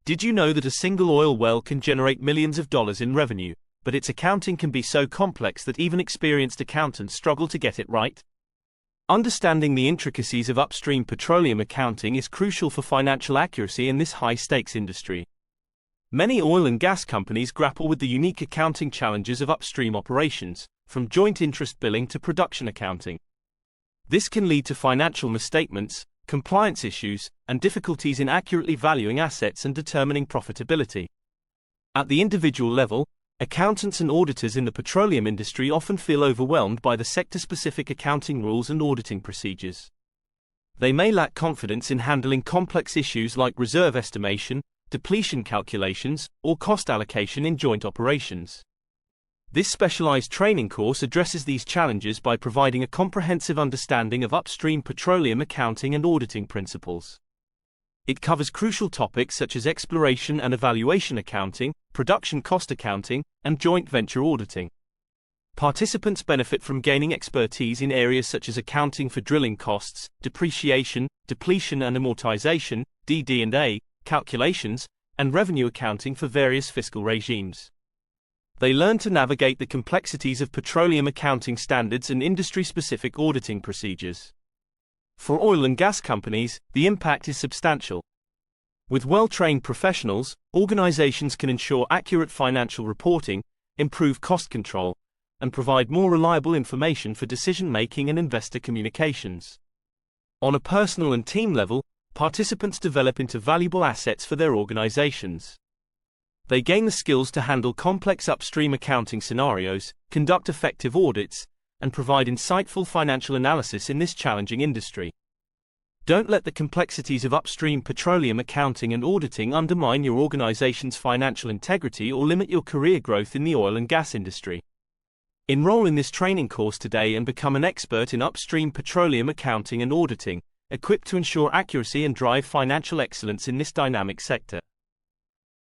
Did you know that a single oil well can generate millions of dollars in revenue, but its accounting can be so complex that even experienced accountants struggle to get it right? Understanding the intricacies of upstream petroleum accounting is crucial for financial accuracy in this high-stakes industry. Many oil and gas companies grapple with the unique accounting challenges of upstream operations, from joint interest billing to production accounting. This can lead to financial misstatements, compliance issues, and difficulties in accurately valuing assets and determining profitability. At the individual level, accountants and auditors in the petroleum industry often feel overwhelmed by the sector-specific accounting rules and auditing procedures. They may lack confidence in handling complex issues like reserve estimation, depletion calculations, or cost allocation in joint operations. This specialized training course addresses these challenges by providing a comprehensive understanding of upstream petroleum accounting and auditing principles. It covers crucial topics such as exploration and evaluation accounting, production cost accounting, and joint venture auditing. Participants benefit from gaining expertise in areas such as accounting for drilling costs, depreciation, depletion and amortization, DD&A, calculations, and revenue accounting for various fiscal regimes. They learn to navigate the complexities of petroleum accounting standards and industry-specific auditing procedures. For oil and gas companies, the impact is substantial. With well-trained professionals, organizations can ensure accurate financial reporting, improve cost control, and provide more reliable information for decision-making and investor communications. On a personal and team level, participants develop into valuable assets for their organizations. They gain the skills to handle complex upstream accounting scenarios, conduct effective audits, and provide insightful financial analysis in this challenging industry. Don't let the complexities of upstream petroleum accounting and auditing undermine your organization's financial integrity or limit your career growth in the oil and gas industry. Enroll in this training course today and become an expert in upstream petroleum accounting and auditing, equipped to ensure accuracy and drive financial excellence in this dynamic sector.